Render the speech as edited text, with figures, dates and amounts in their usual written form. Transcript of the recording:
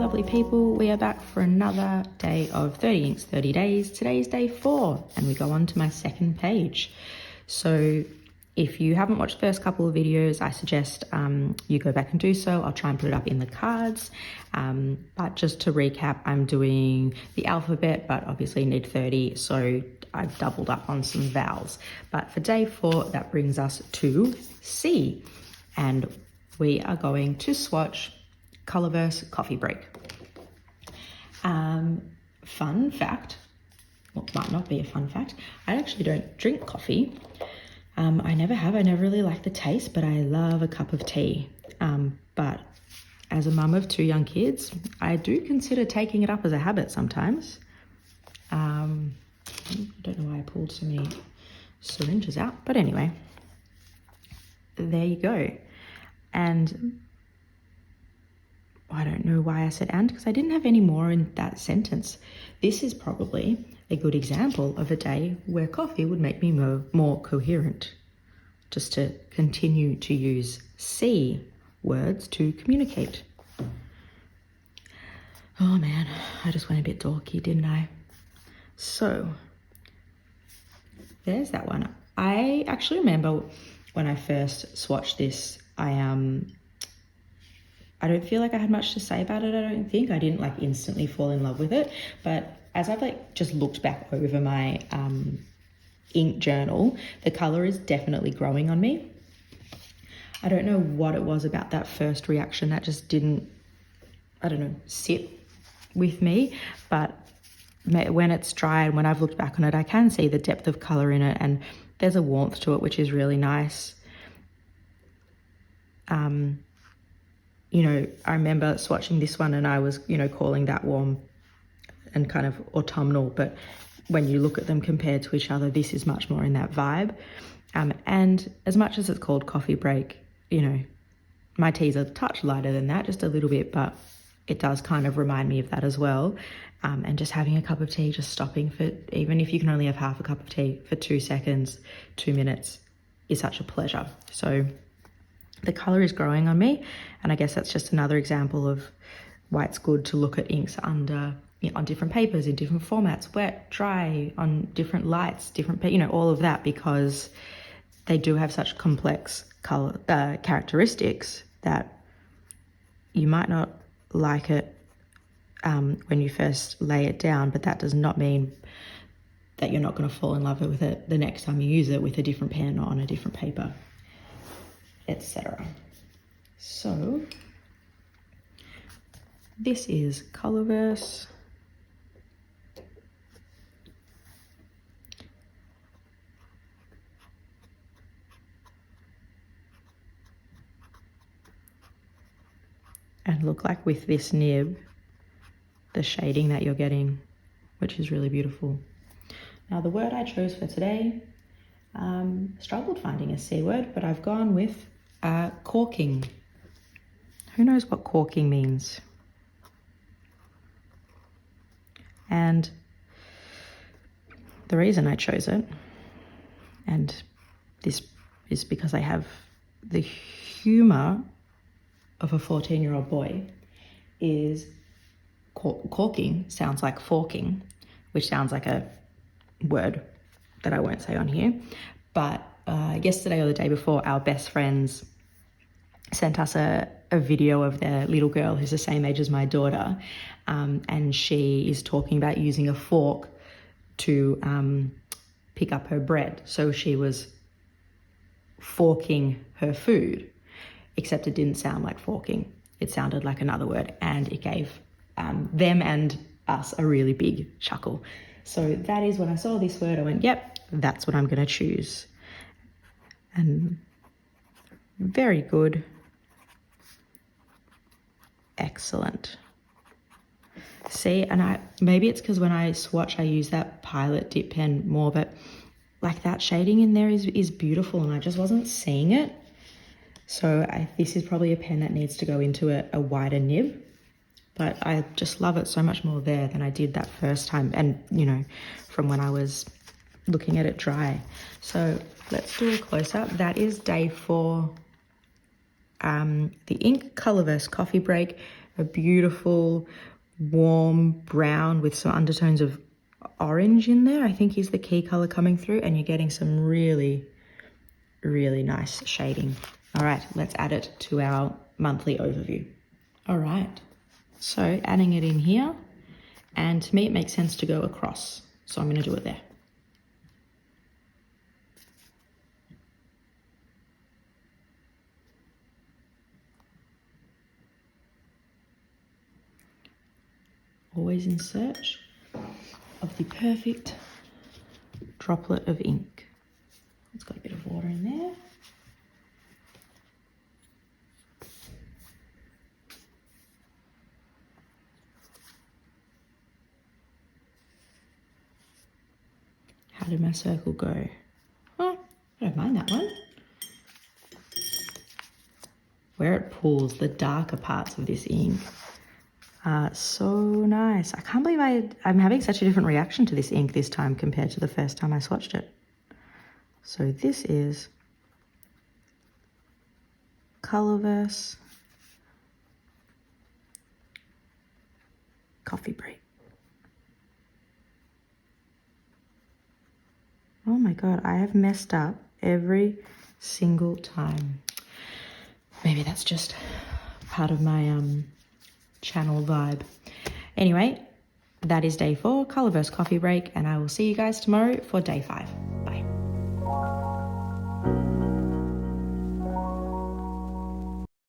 lovely people, we are back for another day of 30 inks, 30 days. Today's day 4 and we go on to my second page. So if you haven't watched the first couple of videos, I suggest you go back and do so. I'll try and put it up in the cards. But just to recap, I'm doing the alphabet, but obviously need 30, so I've doubled up on some vowels. But for day 4, that brings us to C. And we are going to swatch Colorverse Coffee Break. Fun fact, well, might not be a fun fact, I actually don't drink coffee. I never have. I never really like the taste, but I love a cup of tea. But as a mum of 2 young kids, I do consider taking it up as a habit sometimes. I don't know why I pulled so many syringes out, but anyway, there you go. And I don't know why I said and, because I didn't have any more in that sentence. This is probably a good example of a day where coffee would make me more coherent. Just to continue to use C words to communicate. Oh man, I just went a bit dorky, didn't I? So, there's that one. I actually remember when I first swatched this, I don't feel like I had much to say about it, I don't think. I didn't like instantly fall in love with it, but as I've like just looked back over my ink journal, the color is definitely growing on me. I don't know what it was about that first reaction that just didn't, I don't know, sit with me, but when it's dry and when I've looked back on it, I can see the depth of color in it, and there's a warmth to it, which is really nice. You know, I remember swatching this one and I was, you know, calling that warm and kind of autumnal, but when you look at them compared to each other, this is much more in that vibe. And as much as it's called Coffee Break, you know, my tea's a touch lighter than that, just a little bit, but it does kind of remind me of that as well. And just having a cup of tea, just stopping for, even if you can only have half a cup of tea, for 2 seconds, 2 minutes is such a pleasure. So the color is growing on me, and I guess that's just another example of why it's good to look at inks under, you know, on different papers, in different formats, wet, dry, on different lights, different, you know, all of that, because they do have such complex color characteristics that you might not like it when you first lay it down, but that does not mean that you're not going to fall in love with it the next time you use it with a different pen or on a different paper, etc. So this is Colorverse. And look, like with this nib, the shading that you're getting, which is really beautiful. Now the word I chose for today, struggled finding a C word, but I've gone with corking. Who knows what corking means? And the reason I chose it, and this is because I have the humor of a 14-year-old boy, is corking sounds like forking, which sounds like a word that I won't say on here. But yesterday or the day before, our best friends sent us a video of their little girl who's the same age as my daughter, and she is talking about using a fork to pick up her bread. So she was forking her food, except it didn't sound like forking. It sounded like another word, and it gave them and us a really big chuckle. So that is when I saw this word, I went, yep, that's what I'm going to choose. And very good. Excellent. See, and maybe it's because when I swatch, I use that Pilot dip pen more, but like that shading in there is beautiful, and I just wasn't seeing it. So this is probably a pen that needs to go into a wider nib, but I just love it so much more there than I did that first time, and you know, from when I was looking at it dry. So let's do a close-up. That is day 4. The ink Colorverse Coffee Break. a beautiful warm brown with some undertones of orange in there, I think is the key color coming through, and you're getting some really, really nice shading. All right, let's add it to our monthly overview. All right, so adding it in here, and to me it makes sense to go across, so I'm going to do it there. Always in search of the perfect droplet of ink. It's got a bit of water in there. How did my circle go? Oh, I don't mind that one. Where it pulls, the darker parts of this ink are so nice. I can't believe I'm having such a different reaction to this ink this time compared to the first time I swatched it. So this is Colorverse Coffee Break. Oh my God, I have messed up every single time. Maybe that's just part of my channel vibe. Anyway, that is day 4, Colorverse Coffee Break, and I will see you guys tomorrow for day 5.